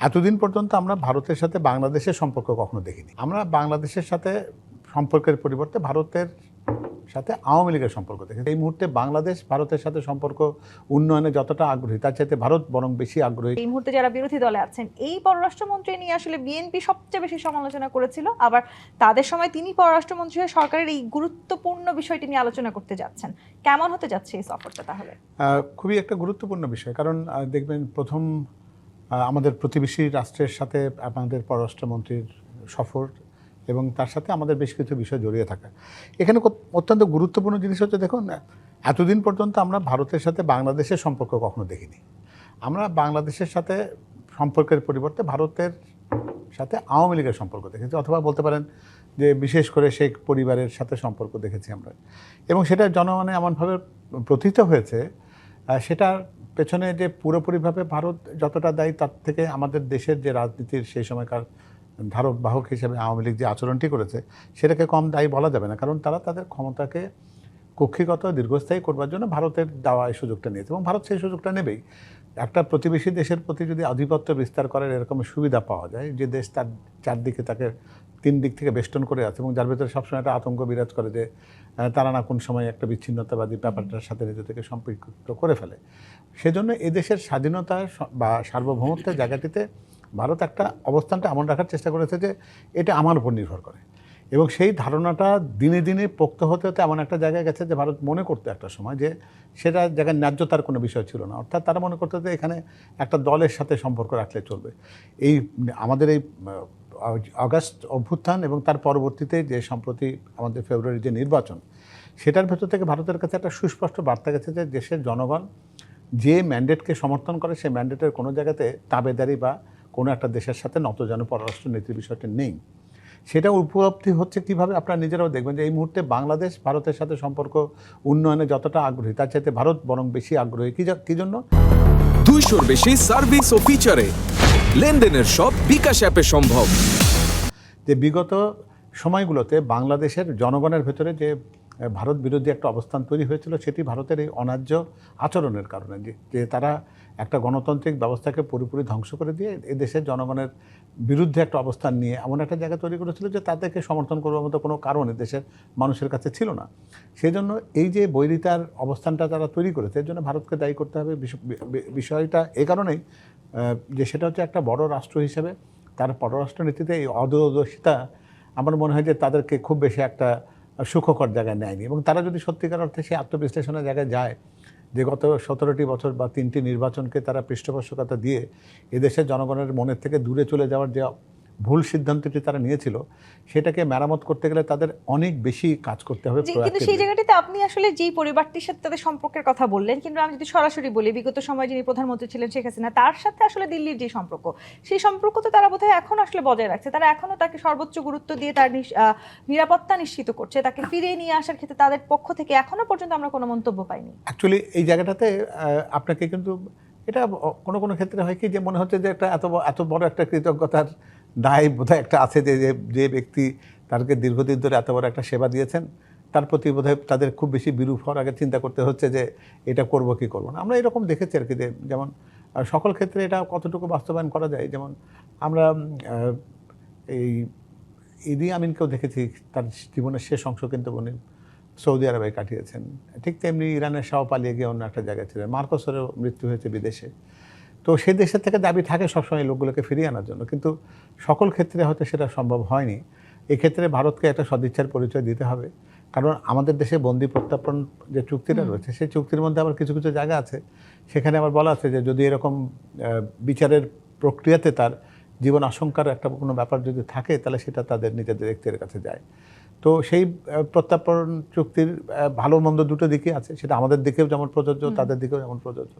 এতদিন পর্যন্ত আমরা ভারতের সাথে বাংলাদেশের সম্পর্ক কখনো দেখিনি। আমরা বাংলাদেশের সাথে সম্পর্কের পরিবর্তে ভারতের সাথে আওয়ামী লীগের সম্পর্ক দেখেছি। এই মুহূর্তে বাংলাদেশ ভারতের সাথে সম্পর্ক উন্নয়নে যতটা আগ্রহী তার চাইতে ভারত বরং বেশি আগ্রহী। এই মুহূর্তে যারা বিরোধী দলে আছেন এই পররাষ্ট্রমন্ত্রী নিয়ে আসলে বিএনপি সবচেয়ে বেশি সমালোচনা করেছিল, আবার তাদের সময় তিনি পররাষ্ট্রমন্ত্রী হয়ে সরকারের এই গুরুত্বপূর্ণ বিষয়টি নিয়ে আলোচনা করতে যাচ্ছেন। কেমন হতে যাচ্ছে এই সফরটা? তাহলে খুবই একটা গুরুত্বপূর্ণ বিষয়, কারণ দেখবেন প্রথম আমাদের প্রতিবেশী রাষ্ট্রের সাথে আমাদের পররাষ্ট্রমন্ত্রীর সফর এবং তার সাথে আমাদের বেশ কিছু বিষয় জড়িয়ে থাকা। এখানে অত্যন্ত গুরুত্বপূর্ণ জিনিস হচ্ছে, দেখুন এতদিন পর্যন্ত আমরা ভারতের সাথে বাংলাদেশের সম্পর্ক কখনো দেখিনি। আমরা বাংলাদেশের সাথে সম্পর্কের পরিবর্তে ভারতের সাথে আওয়ামী লীগের সম্পর্ক দেখেছি, অথবা বলতে পারেন যে বিশেষ করে শেখ পরিবারের সাথে সম্পর্ক দেখেছি আমরা। এবং সেটা জনমনে এমনভাবে প্রথিত হয়েছে, সেটার পেছনে যে পুরোপুরিভাবে ভারত যতটা দায়ী তার থেকে আমাদের দেশের যে রাজনীতির সেই সময়কার ধারক বাহক হিসেবে আওয়ামী লীগ যে আচরণটি করেছে সেটাকে কম দায়ী বলা যাবে না, কারণ তারা তাদের ক্ষমতাকে কক্ষিগত দীর্ঘস্থায়ী করবার জন্য ভারতের দেওয়া এই সুযোগটা নিয়েছে এবং ভারত সেই সুযোগটা নেবেই। একটা প্রতিবেশী দেশের প্রতি যদি আধিপত্য বিস্তার করার এরকম সুবিধা পাওয়া যায়, যে দেশ তার চারদিকে তাকে তিন দিক থেকে বেষ্টন করে আছে এবং যার ভেতরে সবসময় একটা আতঙ্ক বিরাজ করে যে তারা না কোন সময় একটা বিচ্ছিন্নতাবাদী ব্যাপারটার সাথে নিজেদেরকে সম্পৃক্ত করে ফেলে। সেজন্য এদেশের স্বাধীনতা বা সার্বভৌমত্বের জায়গাটিতে ভারত একটা অবস্থানটা এমন রাখার চেষ্টা করেছে যে এটা আমার উপর নির্ভর করে, এবং সেই ধারণাটা দিনে দিনে পোক্ত হতে হতে এমন একটা জায়গায় গেছে যে ভারত মনে করতে একটা সময় যে সেটা জায়গায় ন্যায্যতার কোনো বিষয় ছিল না। অর্থাৎ তারা মনে করতে যে এখানে একটা দলের সাথে সম্পর্ক রাখলে চলবে। এই আমাদের এই আগস্ট অভ্যুত্থান এবং তার পরবর্তীতে যে সম্প্রতি আমাদের ফেব্রুয়ারির যে নির্বাচন, সেটার ভেতর থেকে ভারতের কাছে একটা সুস্পষ্ট বার্তা গেছে যে দেশের জনগণ যে ম্যান্ডেটকে সমর্থন করে সেই ম্যান্ডেটের কোনো জায়গাতে তাবেদারি বা কোনো একটা দেশের সাথে নতজানু পররাষ্ট্র নীতির বিষয়টা নেই। সেটা উপলব্ধি হচ্ছে কীভাবে, আপনারা নিজেরাও দেখবেন যে এই মুহূর্তে বাংলাদেশ ভারতের সাথে সম্পর্ক উন্নয়নে যতটা আগ্রহী তার চাইতে ভারত বরং বেশি আগ্রহী। কী জন্য? 200-র বেশি সার্ভিস ও ফিচারে লেনদেনের সব বিকাশ অ্যাপে সম্ভব। যে বিগত সময়গুলোতে বাংলাদেশের জনগণের ভেতরে যে ভারত বিরোধী একটা অবস্থান তৈরি হয়েছিল, সেটি ভারতের এই অন্যায্য আচরণের কারণে, যে তারা একটা গণতান্ত্রিক ব্যবস্থাকে পুরোপুরি ধ্বংস করে দিয়ে এদেশের জনগণের বিরুদ্ধে একটা অবস্থান নিয়ে এমন একটা জায়গা তৈরি করেছিল যে তাদেরকে সমর্থন করবার মতো কোনো কারণ দেশের মানুষের কাছে ছিল না। সেই জন্য এই যে বৈরিতার অবস্থানটা তারা তৈরি করেছে, এর জন্য ভারতকে দায়ী করতে হবে। বিষয়টা এই কারণেই যে সেটা হচ্ছে একটা বড় রাষ্ট্র হিসেবে তার পররাষ্ট্রনীতিতে এই অদূরদর্শিতা আমার মনে হয় যে তাদেরকে খুব বেশি একটা সুখকর জায়গায় নেয়নি। এবং তারা যদি সত্যিকার অর্থে সেই আত্মবিশ্লেষণের জায়গায় যায় যে গত 17টি বছর বা 3টি নির্বাচনকে তারা পৃষ্ঠপোষকতা দিয়ে এদেশের জনগণের মনের থেকে দূরে চলে যাওয়ার যে ভুল সিদ্ধান্তটি তারা নিয়েছিল, সেটাকে মেরামত করতে গেলে তাদের অনেক বেশি কাজ করতে হবে। কিন্তু সেই জায়গাটিতে আপনি আসলে যেই পরিবারটির সাথে তাদের সম্পর্কের কথা বললেন, কিন্তু আমি যদি সরাসরি বলি, বিগত সময় যিনি প্রধানমন্ত্রী ছিলেন শেখ হাসিনা, তার সাথে আসলে দিল্লির যে সম্পর্ক, সেই সম্পর্ক তো তারা বোধহয় এখন আসলে বজায় রাখছে। তারা এখনো তাকে সর্বোচ্চ গুরুত্ব দিয়ে তার নিরাপত্তা নিশ্চিত করছে। তাকে ফিরিয়ে নিয়ে আসার ক্ষেত্রে তাদের পক্ষ থেকে এখনো পর্যন্ত আমরা কোনো মন্তব্য পাইনি। অ্যাকচুয়ালি এই জায়গাটাতে আপনাকে কিন্তু এটা কোনো কোনো ক্ষেত্রে হয় কি যে মনে হচ্ছে যে একটা এত বড় একটা কৃতজ্ঞতার দায় বোধহয় একটা আছে, যে ব্যক্তি তাদেরকে দীর্ঘদিন ধরে এত বড় একটা সেবা দিয়েছেন তার প্রতি বোধহয় তাদের খুব বেশি বিরূপ হওয়ার আগে চিন্তা করতে হচ্ছে যে এটা করব কি করব না। আমরা এরকম দেখেছি আর কি, যেমন সকল ক্ষেত্রে এটা কতটুকু বাস্তবায়ন করা যায়। যেমন আমরা এই ইদি আমিনকেও দেখেছি, তার জীবনের শেষ অংশ কিন্তু উনি সৌদি আরবে কাটিয়েছেন। ঠিক তেমনি ইরানের শাহ পালিয়ে গিয়ে অন্য একটা জায়গায় ছিলেন। মার্কোসেরও মৃত্যু হয়েছে বিদেশে। তো সে দেশের থেকে দাবি থাকে সবসময় লোকগুলোকে ফিরিয়ে আনার জন্য, কিন্তু সকল ক্ষেত্রে হয়তো সেটা সম্ভব হয়নি। এক্ষেত্রে ভারতকে একটা সদিচ্ছার পরিচয় দিতে হবে, কারণ আমাদের দেশে বন্দি প্রত্যার্পণ যে চুক্তিটা রয়েছে, সেই চুক্তির মধ্যে আবার কিছু কিছু জায়গা আছে, সেখানে আবার বলা আছে যে যদি এরকম বিচারের প্রক্রিয়াতে তার জীবন আশঙ্কার একটা কোনো ব্যাপার যদি থাকে, তাহলে সেটা তাদের নিজেদের ব্যক্তির কাছে যায়। তো সেই প্রত্যার্পণ চুক্তির ভালো মন্দ দুটো দিকই আছে, সেটা আমাদের দিকেও যেমন প্রযোজ্য, তাদের দিকেও যেমন প্রযোজ্য।